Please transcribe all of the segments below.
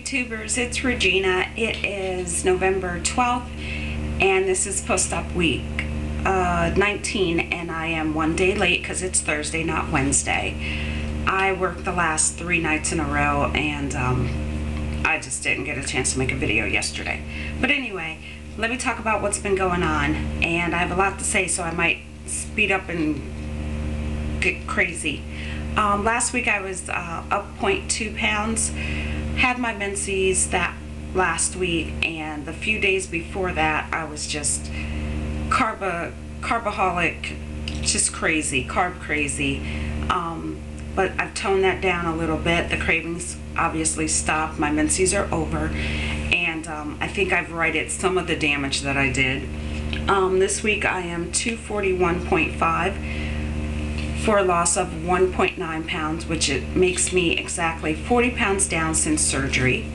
YouTubers, it's Regina. It is November 12th and this is post-op week 19, and I am one day late because it's Thursday, not Wednesday. I worked the last 3 nights in a row and I just didn't get a chance to make a video yesterday. But anyway, let me talk about what's been going on, and I have a lot to say, so I might speed up and get crazy. Last week I was up 0.2 pounds, had my menses that last week, and the few days before that I was just carbaholic, just crazy, carb crazy. But I've toned that down a little bit. The cravings obviously stopped. My menses are over, and I think I've righted some of the damage that I did. This week I am 241.5 for a loss of 1.9 pounds, which it makes me exactly 40 pounds down since surgery.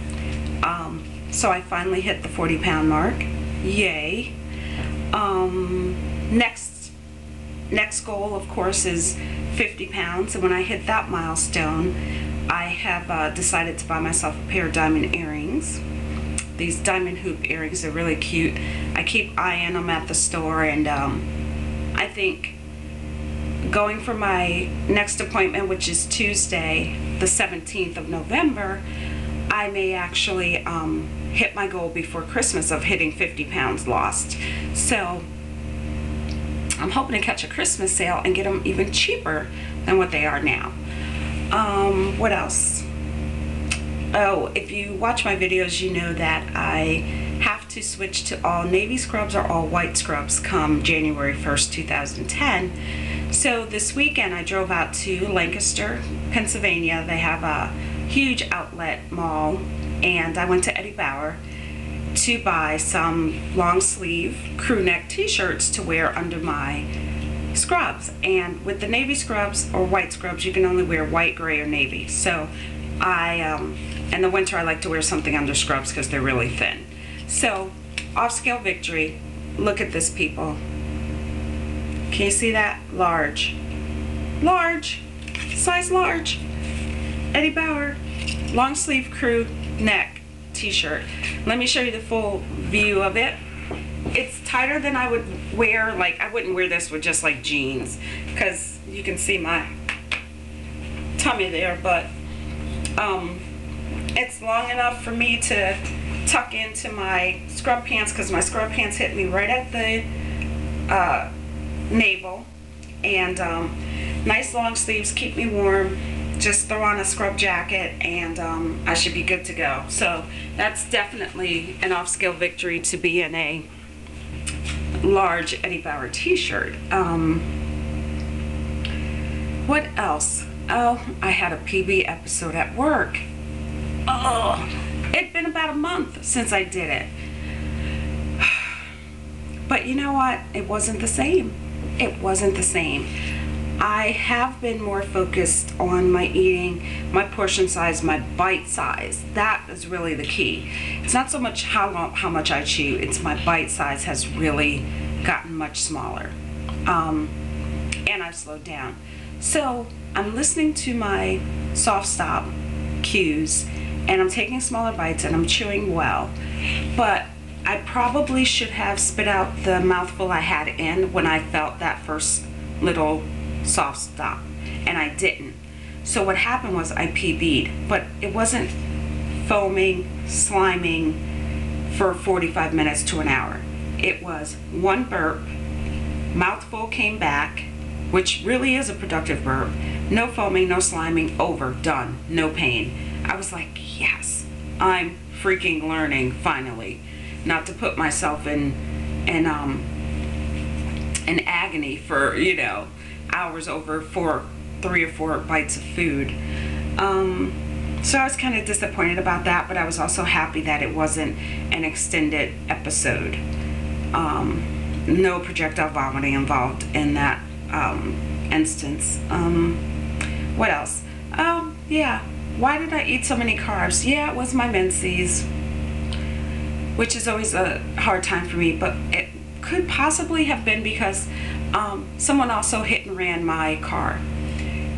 So I finally hit the 40-pound mark. Yay. Next goal, of course, is 50 pounds, and when I hit that milestone, I have decided to buy myself a pair of diamond earrings. These diamond hoop earrings are really cute. I keep eyeing them at the store, and I think going for my next appointment, which is Tuesday, the 17th of November, I may actually hit my goal before Christmas of hitting 50 pounds lost. So I'm hoping to catch a Christmas sale and get them even cheaper than what they are now. What else? Oh, if you watch my videos, you know that I have to switch to all navy scrubs or all white scrubs come January 1st, 2010. So this weekend I drove out to Lancaster, Pennsylvania. They have a huge outlet mall, and I went to Eddie Bauer to buy some long sleeve crew neck t-shirts to wear under my scrubs. And with the navy scrubs or white scrubs, you can only wear white, gray, or navy. So in the winter I like to wear something under scrubs because they're really thin. So off scale victory. Look at this, people. Can you see that? Large, size large. Eddie Bauer long sleeve crew neck t-shirt. Let me show you the full view of it. It's tighter than I would wear. Like, I wouldn't wear this with just like jeans because you can see my tummy there, but it's long enough for me to tuck into my scrub pants because my scrub pants hit me right at the navel, and nice long sleeves keep me warm. Just throw on a scrub jacket and I should be good to go. So that's definitely an off-scale victory to be in a large Eddie Bauer t-shirt. What else? Oh, I had a PB episode at work. Oh, it'd been about a month since I did it. But you know what? It wasn't the same. It wasn't the same. I have been more focused on my eating, my portion size, my bite size. That is really the key. It's not so much how much I chew, it's my bite size has really gotten much smaller. And I've slowed down. So I'm listening to my soft stop cues, and I'm taking smaller bites and I'm chewing well. But I probably should have spit out the mouthful I had in when I felt that first little soft stop, and I didn't. So what happened was I PB'd, but it wasn't foaming, sliming for 45 minutes to an hour. It was one burp, mouthful came back, which really is a productive burp, no foaming, no sliming, over, done, no pain. I was like, yes, I'm freaking learning finally not to put myself in agony for, you know, hours over 3 or 4 bites of food. So I was kind of disappointed about that, but I was also happy that it wasn't an extended episode. No projectile vomiting involved in that instance. What else? Oh, yeah. Why did I eat so many carbs? Yeah, it was my menses, which is always a hard time for me, but it could possibly have been because someone also hit and ran my car.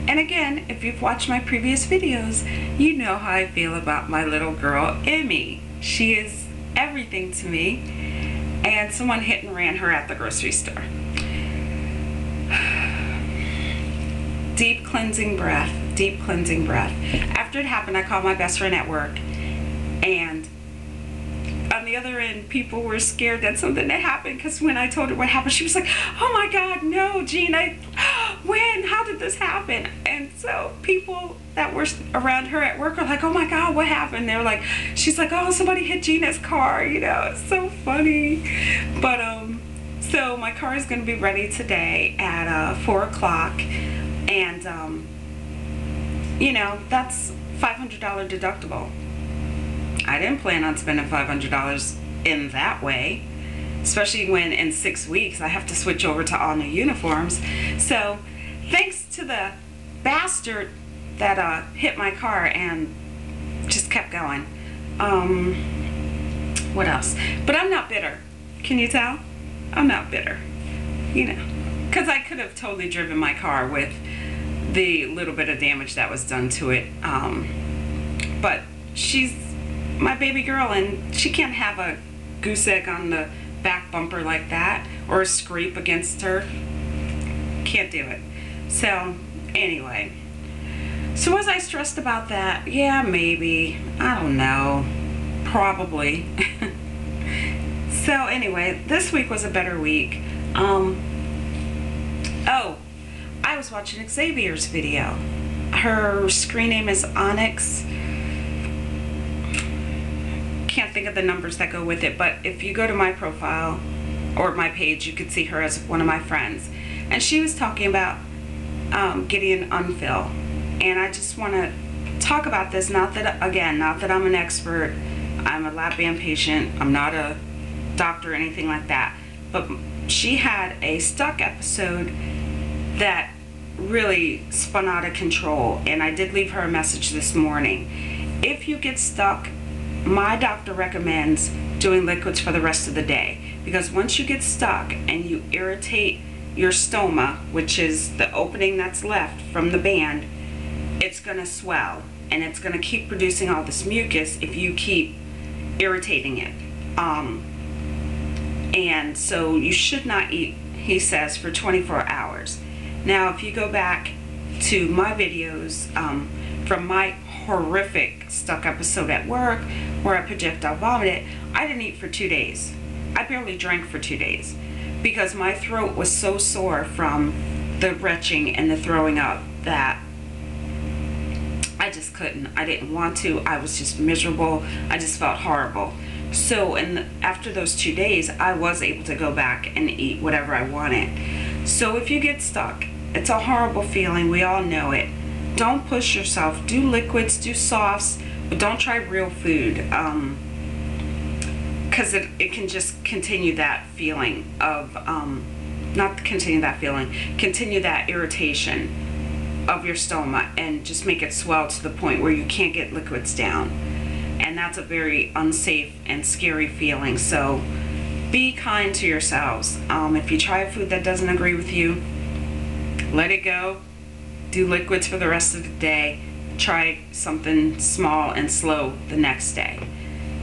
And again, if you've watched my previous videos, you know how I feel about my little girl, Emmy. She is everything to me. And someone hit and ran her at the grocery store. Deep cleansing breath, deep cleansing breath. After it happened, I called my best friend at work, and on the other end, people were scared that something had happened, because when I told her what happened, she was like, oh my God, no, Jean, when, how did this happen? And so people that were around her at work are like, oh my God, what happened? They're like, she's like, oh, somebody hit Gina's car, you know, it's so funny. But, so my car is going to be ready today at 4 o'clock. And, you know, that's $500 deductible. I didn't plan on spending $500 in that way, especially when in 6 weeks I have to switch over to all new uniforms. So thanks to the bastard that hit my car and just kept going. What else? But I'm not bitter. Can you tell? I'm not bitter. You know, because I could have totally driven my car with the little bit of damage that was done to it. But she's my baby girl, and she can't have a goose egg on the back bumper like that, or a scrape against her. Can't do it. So anyway, so was I stressed about that? Yeah, maybe. I don't know. Probably. So anyway, this week was a better week. Oh, I was watching Xavier's video. Her screen name is Onyx. Can't think of the numbers that go with it, but if you go to my profile or my page, you could see her as one of my friends. And she was talking about getting an unfill. And I just want to talk about this, not that I'm an expert. I'm a lap band patient. I'm not a doctor or anything like that. But she had a stuck episode that really spun out of control, and I did leave her a message this morning. If you get stuck, my doctor recommends doing liquids for the rest of the day, because once you get stuck and you irritate your stoma, which is the opening that's left from the band, it's going to swell, and it's going to keep producing all this mucus if you keep irritating it. And so you should not eat, he says, for 24 hours. Now, if you go back to my videos from my horrific stuck episode at work where I projectile vomited, I didn't eat for 2 days. I barely drank for 2 days because my throat was so sore from the retching and the throwing up that I just couldn't. I didn't want to. I was just miserable. I just felt horrible. So after those 2 days, I was able to go back and eat whatever I wanted. So if you get stuck, it's a horrible feeling. We all know it. Don't push yourself. Do liquids, do softs, but don't try real food, because it can just continue that feeling of, continue that irritation of your stoma and just make it swell to the point where you can't get liquids down. And that's a very unsafe and scary feeling. So be kind to yourselves. If you try a food that doesn't agree with you, let it go. Do liquids for the rest of the day. Try something small and slow the next day.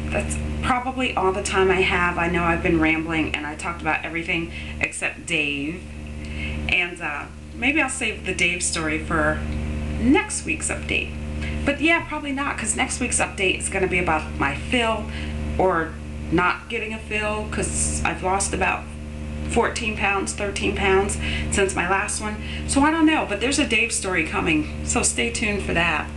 That's probably all the time I have. I know I've been rambling and I talked about everything except Dave. And maybe I'll save the Dave story for next week's update. But yeah, probably not, because next week's update is going to be about my fill or not getting a fill, because I've lost about 14 pounds, 13 pounds since my last one. So I don't know, but there's a Dave story coming, so stay tuned for that.